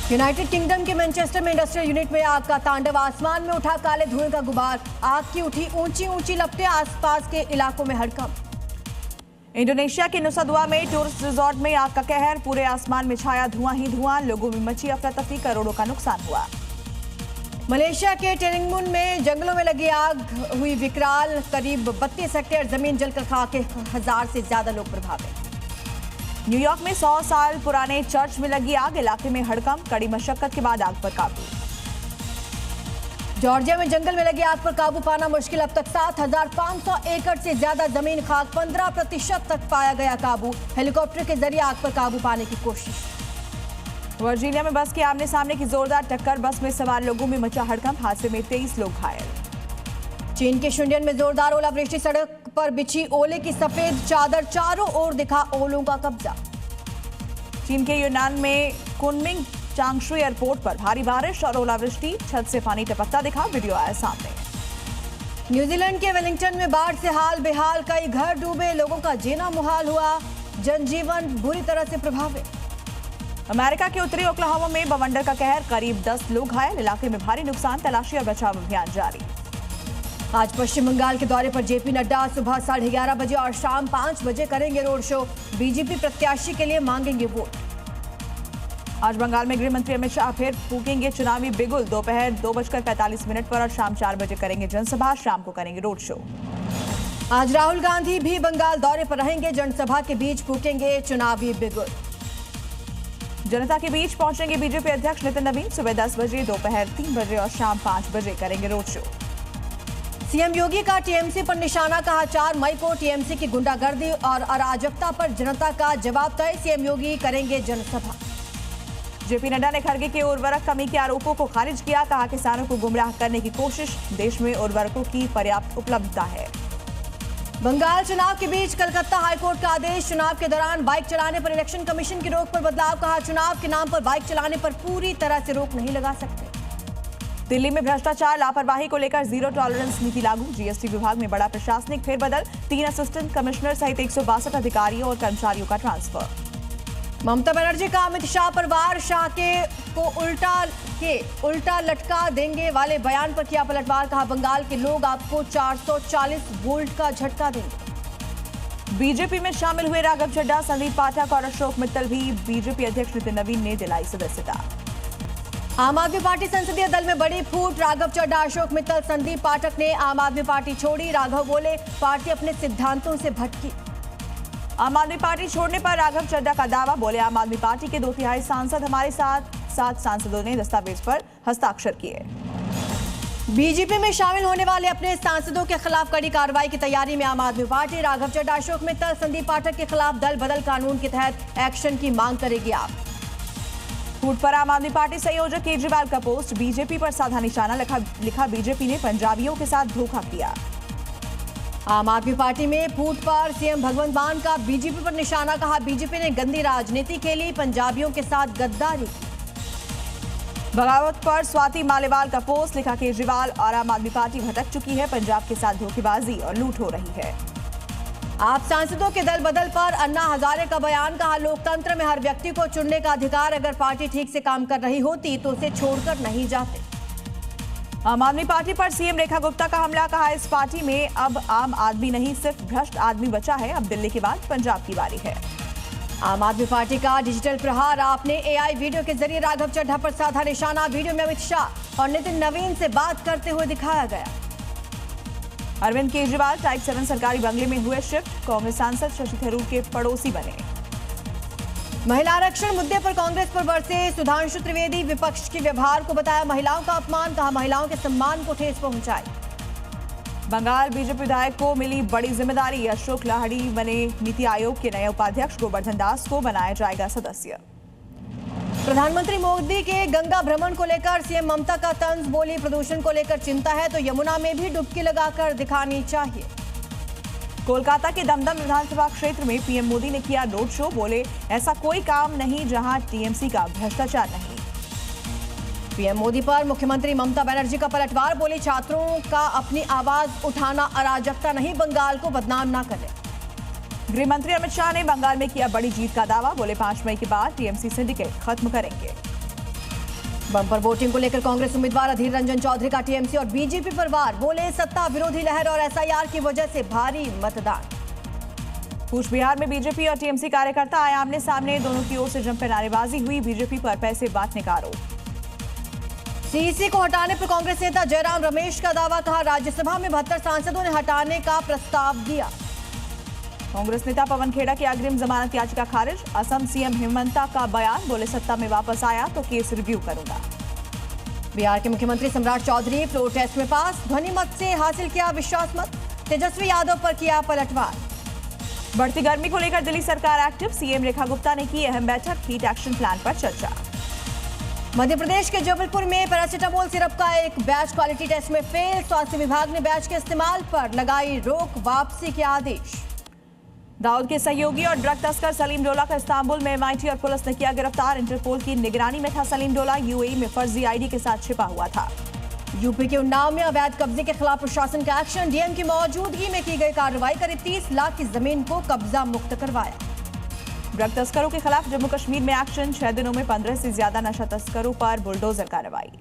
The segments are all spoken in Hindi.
यूनाइटेड किंगडम के मैनचेस्टर में इंडस्ट्रियल यूनिट में आग का तांडव। आसमान में उठा काले धुएं का गुबार। आग की उठी ऊंची ऊंची लपटें। आसपास के इलाकों में हड़कंप। इंडोनेशिया के नुसा दुआ में टूरिस्ट रिजॉर्ट में आग का कहर। पूरे आसमान में छाया धुआं ही धुआं। लोगों में मची अफरा तफरी। करोड़ों का नुकसान हुआ। मलेशिया के टेरिंगमुन में जंगलों में लगी आग हुई विकराल। करीब 32 हेक्टेयर जमीन जलकर खाक। 1000 से ज्यादा लोग प्रभावित। न्यूयॉर्क में 100 साल पुराने चर्च में लगी आग। इलाके में हड़कंप। कड़ी मशक्कत के बाद आग पर काबू। जॉर्जिया में जंगल में लगी आग पर काबू पाना मुश्किल। अब तक 7500 एकड़ से ज्यादा जमीन खाक। 15% तक पाया गया काबू। हेलीकॉप्टर के जरिए आग पर काबू पाने की कोशिश। वर्जीनिया में बस के आमने सामने की जोरदार टक्कर। बस में सवार लोगों में मचा हड़कंप। हादसे में 23 लोग घायल। चीन के शुंडियन में जोरदार ओलावृष्टि। सड़क पर बिछी ओले की सफेद चादर। चारों ओर दिखा ओलों का कब्जा। चीन के यूनान में कुनमिंग चांगशु एयरपोर्ट पर भारी बारिश और ओलावृष्टि। छत से पानी टपकता दिखा। वीडियो आया सामने। न्यूजीलैंड के वेलिंगटन में बाढ़ से हाल बेहाल। कई घर डूबे। लोगों का जीना मुहाल हुआ। जनजीवन बुरी तरह से प्रभावित। अमेरिका के उत्तरी ओक्लाहोमा में बवंडर का कहर। करीब 10 लोग घायल। इलाके में भारी नुकसान। तलाशी और बचाव अभियान जारी। आज पश्चिम बंगाल के दौरे पर जेपी नड्डा सुबह 11:30 बजे और शाम 5 बजे करेंगे रोड शो। बीजेपी प्रत्याशी के लिए मांगेंगे वोट। आज बंगाल में गृह मंत्री अमित शाह फिर फूकेंगे चुनावी बिगुल। दोपहर 2:45 पर और शाम 4 बजे करेंगे जनसभा। शाम को करेंगे रोड शो। आज राहुल गांधी भी बंगाल दौरे पर रहेंगे। जनसभा के बीच फूकेंगे चुनावी बिगुल। जनता के बीच पहुंचेंगे बीजेपी अध्यक्ष नितिन नवीन। सुबह 10 बजे, दोपहर 3 बजे और शाम 5 बजे करेंगे रोड शो। सीएम योगी का टीएमसी पर निशाना। कहा 4 मई को टीएमसी की गुंडागर्दी और अराजकता पर जनता का जवाब तय। सीएम योगी करेंगे जनसभा। जेपी नड्डा ने खड़गे के उर्वरक कमी के आरोपों को खारिज किया। कहा किसानों को गुमराह करने की कोशिश। देश में उर्वरकों की पर्याप्त उपलब्धता है। बंगाल चुनाव के बीच कलकत्ता हाईकोर्ट का आदेश। चुनाव के दौरान बाइक चलाने पर इलेक्शन कमीशन की रोक पर बदलाव। कहा चुनाव के नाम पर बाइक चलाने पर पूरी तरह से रोक नहीं लगा सकते। दिल्ली में भ्रष्टाचार लापरवाही को लेकर जीरो टॉलरेंस नीति लागू। जीएसटी विभाग में बड़ा प्रशासनिक फेरबदल। 3 असिस्टेंट कमिश्नर सहित 162 अधिकारियों और कर्मचारियों का ट्रांसफर। ममता बनर्जी का अमित शाह पर वार। शाह को उल्टा लटका देंगे वाले बयान पर किया पलटवार। कहा बंगाल के लोग आपको 440 वोल्ट का झटका देंगे। बीजेपी में शामिल हुए राघव चड्ढा, संदीप पाठक और अशोक मित्तल भी। बीजेपी अध्यक्ष नितिन नवीन ने दिलाई सदस्यता। आम आदमी पार्टी संसदीय दल में बड़ी फूट। राघव चड्ढा, अशोक मित्तल, संदीप पाठक ने आम आदमी पार्टी छोड़ी। राघव बोले पार्टी अपने सिद्धांतों से भटकी। आम आदमी पार्टी छोड़ने पर राघव चड्ढा का दावा। बोले आम आदमी पार्टी के 2/3 सांसद हमारे साथ। 7 सांसदों ने दस्तावेज पर हस्ताक्षर किए। बीजेपी में शामिल होने वाले अपने सांसदों के खिलाफ कड़ी कार्रवाई की तैयारी में आम आदमी पार्टी। राघव चड्ढा, अशोक मित्तल, संदीप पाठक के खिलाफ दल बदल कानून के तहत एक्शन की मांग करेगी आप। फूट पर आम आदमी पार्टी संयोजक केजरीवाल का पोस्ट। बीजेपी पर साधा निशाना। लिखा बीजेपी ने पंजाबियों के साथ धोखा किया। आम आदमी पार्टी में फूट पर सीएम भगवंत मान का बीजेपी पर निशाना। कहा बीजेपी ने गंदी राजनीति के लिए पंजाबियों के साथ गद्दारी। बगावत पर स्वाति मालेवाल का पोस्ट। लिखा केजरीवाल और आम आदमी पार्टी भटक चुकी है। पंजाब के साथ धोखेबाजी और लूट हो रही है। आप सांसदों के दल बदल पर अन्ना हजारे का बयान। कहा लोकतंत्र में हर व्यक्ति को चुनने का अधिकार। अगर पार्टी ठीक से काम कर रही होती तो उसे छोड़कर नहीं जाते। आम आदमी पार्टी पर सीएम रेखा गुप्ता का हमला। कहा इस पार्टी में अब आम आदमी नहीं सिर्फ भ्रष्ट आदमी बचा है। अब दिल्ली के बाद पंजाब की बारी है। आम आदमी पार्टी का डिजिटल प्रहार। आपने एआई वीडियो के जरिए राघव चड्ढा पर साधा निशाना। वीडियो में अमित शाह और नितिन नवीन से बात करते हुए दिखाया गया। अरविंद केजरीवाल टाइप 7 सरकारी बंगले में हुए शिफ्ट। कांग्रेस सांसद शशि थरूर के पड़ोसी बने। महिला आरक्षण मुद्दे पर कांग्रेस पर बरसे सुधांशु त्रिवेदी। विपक्ष के व्यवहार को बताया महिलाओं का अपमान। कहा महिलाओं के सम्मान को ठेस पहुंचाई। बंगाल बीजेपी विधायक को मिली बड़ी जिम्मेदारी। अशोक लाहड़ी बने नीति आयोग के नए उपाध्यक्ष। गोवर्धन दास को बनाया जाएगा सदस्य। प्रधानमंत्री मोदी के गंगा भ्रमण को लेकर सीएम ममता का तंज। बोली प्रदूषण को लेकर चिंता है तो यमुना में भी डुबकी लगाकर दिखानी चाहिए। कोलकाता के दमदम विधानसभा क्षेत्र में पीएम मोदी ने किया रोड शो। बोले ऐसा कोई काम नहीं जहां टीएमसी का भ्रष्टाचार नहीं। पीएम मोदी पर मुख्यमंत्री ममता बनर्जी का पलटवार। बोली छात्रों का अपनी आवाज उठाना अराजकता नहीं। बंगाल को बदनाम ना करें। गृह मंत्री अमित शाह ने बंगाल में किया बड़ी जीत का दावा। बोले 5 मई के बाद टीएमसी सिंडिकेट खत्म करेंगे। बम्पर वोटिंग को लेकर कांग्रेस उम्मीदवार अधीर रंजन चौधरी का टीएमसी और बीजेपी पर वार, बोले सत्ता विरोधी लहर और एसआईआर की वजह से भारी मतदान। कूच बिहार में बीजेपी और टीएमसी कार्यकर्ता आए आमने सामने, दोनों की ओर से जमकर नारेबाजी हुई, बीजेपी पर पैसे बांटने का आरोप। सीईसी को हटाने पर कांग्रेस नेता जयराम रमेश का दावा, कहा राज्यसभा में 72 सांसदों ने हटाने का प्रस्ताव दिया। कांग्रेस नेता पवन खेड़ा की अग्रिम जमानत याचिका खारिज, असम सीएम हेमंता का बयान, बोले सत्ता में वापस आया तो केस रिव्यू करूंगा। बिहार के मुख्यमंत्री सम्राट चौधरी फ्लोर टेस्ट में पास, ध्वनि मत से हासिल किया विश्वास मत, तेजस्वी यादव पर किया पलटवार। बढ़ती गर्मी को लेकर दिल्ली सरकार एक्टिव, सीएम रेखा गुप्ता ने की अहम बैठक, हीट एक्शन प्लान पर चर्चा। मध्य प्रदेश के जबलपुर में पैरासिटामोल सिरप का एक बैच क्वालिटी टेस्ट में फेल, स्वास्थ्य विभाग ने बैच के इस्तेमाल पर लगाई रोक, वापसी के आदेश। दाऊद के सहयोगी और ड्रग तस्कर सलीम डोला का इस्तांबुल में एमआईटी और पुलिस ने किया गिरफ्तार, इंटरपोल की निगरानी में था सलीम डोला, यूएई में फर्जी आईडी के साथ छिपा हुआ था। यूपी के उन्नाव में अवैध कब्जे के खिलाफ प्रशासन का एक्शन, डीएम की मौजूदगी में की गई कार्रवाई, करीब 30 लाख की जमीन को कब्जा मुक्त करवाया। ड्रग तस्करों के खिलाफ जम्मू कश्मीर में एक्शन, 6 दिनों में 15 से ज्यादा नशा तस्करों पर बुलडोजर कार्रवाई।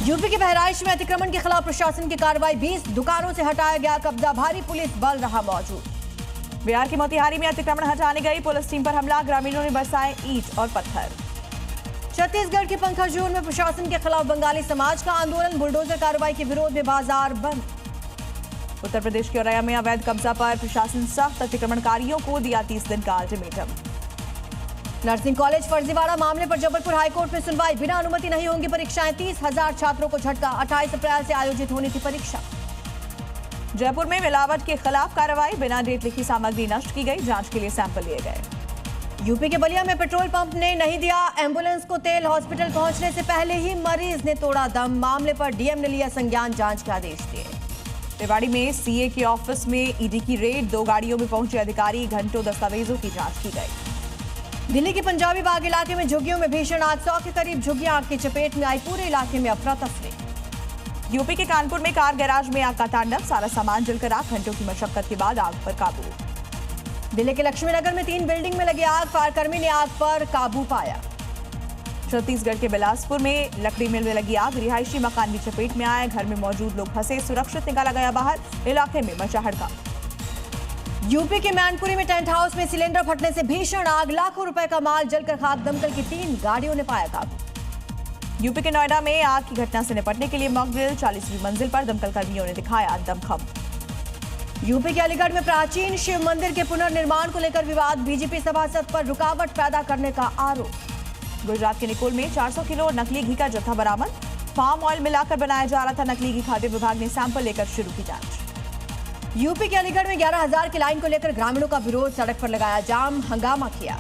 यूपी के बहराइच में अतिक्रमण के खिलाफ प्रशासन की कार्रवाई, 20 दुकानों से हटाया गया कब्जा, भारी पुलिस बल रहा मौजूद। बिहार के मोतिहारी में अतिक्रमण हटाने गई पुलिस टीम पर हमला, ग्रामीणों ने बरसाए ईंट और पत्थर। छत्तीसगढ़ के पंखजूर में प्रशासन के खिलाफ बंगाली समाज का आंदोलन, बुलडोजर कार्रवाई के विरोध में बाजार बंद। उत्तर प्रदेश के औरैया में अवैध कब्जा पर प्रशासन सख्त, अतिक्रमणकारियों को दिया 30 दिन का अल्टीमेटम। नर्सिंग कॉलेज फर्जीवाड़ा मामले पर जबलपुर हाईकोर्ट में सुनवाई, बिना अनुमति नहीं होंगी परीक्षाएं, 30,000 छात्रों को झटका, 28 अप्रैल से आयोजित होनी थी परीक्षा। जयपुर में मिलावट के खिलाफ कार्रवाई, बिना डेट लिखी सामग्री नष्ट की गई, जांच के लिए सैंपल लिए गए। यूपी के बलिया में पेट्रोल पंप ने नहीं दिया एम्बुलेंस को तेल, हॉस्पिटल पहुंचने से पहले ही मरीज ने तोड़ा दम, मामले पर डीएम ने लिया संज्ञान, जांच के आदेश दिए। रेवाड़ी में सीए के ऑफिस में ईडी की रेड, 2 गाड़ियों में पहुंचे अधिकारी, घंटों दस्तावेजों की जांच की गई। दिल्ली के पंजाबी बाग इलाके में झुग्गियों में भीषण आग, 100 के करीब झुग्गियां आग की चपेट में आई, पूरे इलाके में अफरा तफरी। यूपी के कानपुर में कार गैराज में आग का तांडव, सारा सामान जलकर आग, घंटों की मशक्कत के बाद आग पर काबू। दिल्ली के लक्ष्मीनगर में 3 बिल्डिंग में लगी आग, फायरकर्मी ने आग पर काबू पाया। छत्तीसगढ़ के बिलासपुर में लकड़ी मिल में लगी आग, रिहायशी मकान भी चपेट में आए, घर में मौजूद लोग फंसे, सुरक्षित निकाला गया बाहर, इलाके में मचा हड़कंप। यूपी के मैनपुरी में टेंट हाउस में सिलेंडर फटने से भीषण आग, लाखों रुपए का माल जलकर खाक, दमकल की 3 गाड़ियों ने पाया काबू। यूपी के नोएडा में आग की घटना से निपटने के लिए मॉक ड्रिल, 40वीं मंजिल पर दमकल कर्मियों ने दिखाया दमखम। यूपी के अलीगढ़ में प्राचीन शिव मंदिर के पुनर्निर्माण को लेकर विवाद, बीजेपी सभासद पर रुकावट पैदा करने का आरोप। गुजरात के निकोल में 400 किलो नकली घी का जत्था बरामद, पाम ऑयल मिलाकर बनाया जा रहा था नकली घी, खाद्य विभाग ने सैंपल लेकर शुरू की जांच। यूपी के अलीगढ़ में 11,000 की लाइन को लेकर ग्रामीणों का विरोध, सड़क पर लगाया जाम, हंगामा किया।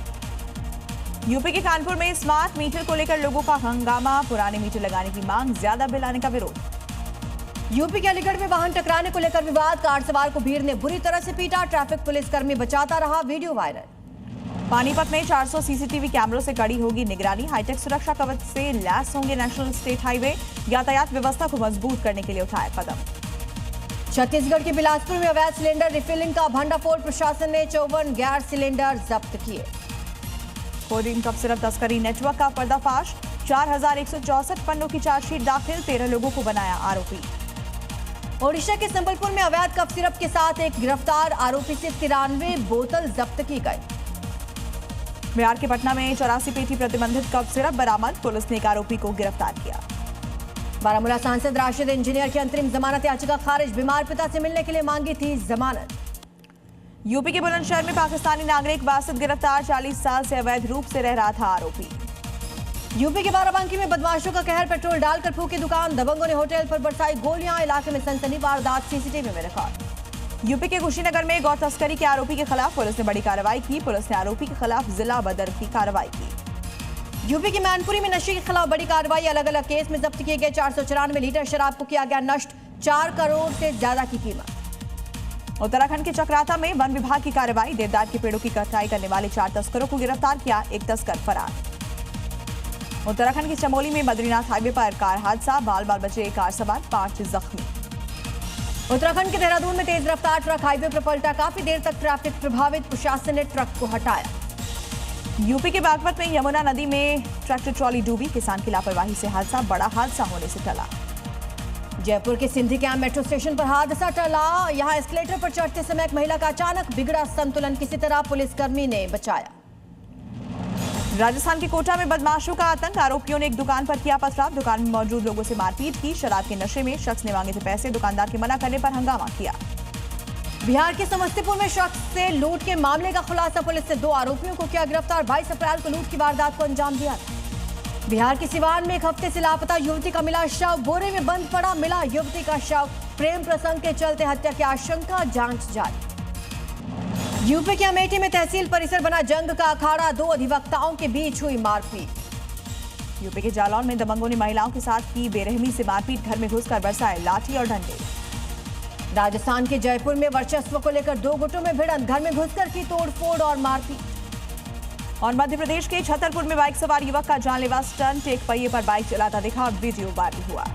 यूपी के कानपुर में स्मार्ट मीटर को लेकर लोगों का हंगामा, पुराने मीटर लगाने की मांग, ज्यादा बिल आने का विरोध। यूपी के अलीगढ़ में वाहन टकराने को लेकर विवाद, कार सवार को भीड़ ने बुरी तरह से पीटा, ट्रैफिक पुलिसकर्मी बचाता रहा, वीडियो वायरल। पानीपत में 400 सीसीटीवी कैमरों से कड़ी होगी निगरानी, हाईटेक सुरक्षा कवच से लैस होंगे नेशनल स्टेट हाईवे, यातायात व्यवस्था को मजबूत करने के लिए उठाए कदम। छत्तीसगढ़ के बिलासपुर में अवैध सिलेंडर रिफिलिंग का भंडाफोड़, प्रशासन ने 54 गैस सिलेंडर जब्त किए। कोरियन कप सिरप तस्करी नेटवर्क का पर्दाफाश, 4164 पन्नों की चार्जशीट दाखिल, 13 लोगों को बनाया आरोपी। ओडिशा के संबलपुर में अवैध कप सिरप के साथ एक गिरफ्तार आरोपी से 93 बोतल जब्त की गई। बिहार के पटना में 84 पेटी प्रतिबंधित कप सिरप बरामद, पुलिस ने एक आरोपी को गिरफ्तार किया। बारामूला सांसद राशिद इंजीनियर की अंतरिम जमानत याचिका खारिज, बीमार पिता से मिलने के लिए मांगी थी जमानत। यूपी के बुलंदशहर में पाकिस्तानी नागरिक बासित गिरफ्तार, 40 साल से अवैध रूप से रह रहा था आरोपी। यूपी के बाराबंकी में बदमाशों का कहर, पेट्रोल डालकर फूकी दुकान, दबंगों ने होटल पर बरसाई गोलियां, इलाके में सनसनी, वारदात सीसीटीवी में रिकॉर्ड। यूपी के कुशीनगर में गौ तस्करी के आरोपी के खिलाफ पुलिस ने बड़ी कार्रवाई की, पुलिस ने आरोपी के खिलाफ जिला बदर की कार्रवाई की। यूपी के मैनपुरी में नशे के खिलाफ बड़ी कार्रवाई, अलग अलग केस में जब्त किए गए 494 लीटर शराब को किया गया नष्ट, 4 करोड़ से ज्यादा की कीमत। उत्तराखंड के चक्राता में वन विभाग की कार्रवाई, देवदार के पेड़ों की कटाई करने वाले 4 तस्करों को गिरफ्तार किया, एक तस्कर फरार। उत्तराखंड के चमोली में बद्रीनाथ हाईवे पर कार हादसा, बाल बाल बचे कार सवार, 5 जख्मी। उत्तराखंड के देहरादून में तेज रफ्तार ट्रक हाईवे पर पलटा, काफी देर तक ट्रैफिक प्रभावित, प्रशासन ने ट्रक को हटाया। यूपी के बागपत में यमुना नदी में ट्रैक्टर ट्रॉली डूबी, किसान की लापरवाही से हादसा, बड़ा हादसा होने से टला। जयपुर के सिंधी कैंप मेट्रो स्टेशन पर हादसा टला। यहां एस्केलेटर पर चढ़ते समय एक महिला का अचानक बिगड़ा संतुलन, किसी तरह पुलिसकर्मी ने बचाया। राजस्थान के कोटा में बदमाशों का आतंक, आरोपियों ने एक दुकान पर किया पथराव, दुकान में मौजूद लोगों से मारपीट की। शराब के नशे में शख्स ने मांगे थे पैसे, दुकानदार के मना करने पर हंगामा किया। बिहार के समस्तीपुर में शख्स से लूट के मामले का खुलासा, पुलिस ने 2 आरोपियों को किया गिरफ्तार। 22 अप्रैल को लूट की वारदात को अंजाम दिया। बिहार के सिवान में एक हफ्ते से लापता युवती का मिला शव, बोरे में बंद पड़ा मिला युवती का शव। प्रेम प्रसंग के चलते हत्या की आशंका, जांच जारी। यूपी के अमेठी में तहसील परिसर बना जंग का अखाड़ा, 2 अधिवक्ताओं के बीच हुई मारपीट। यूपी के जालौन में दबंगों ने महिलाओं के साथ की बेरहमी से मारपीट, घर में घुसकर बरसाए लाठी और डंडे। राजस्थान के जयपुर में वर्चस्व को लेकर 2 गुटों में भिड़ंत, घर में घुसकर की तोड़फोड़ और मारपीट। और मध्य प्रदेश के छतरपुर में बाइक सवार युवक का जानलेवा स्टंट, एक पहिए पर बाइक चलाता दिखा और वीडियो वायरल हुआ।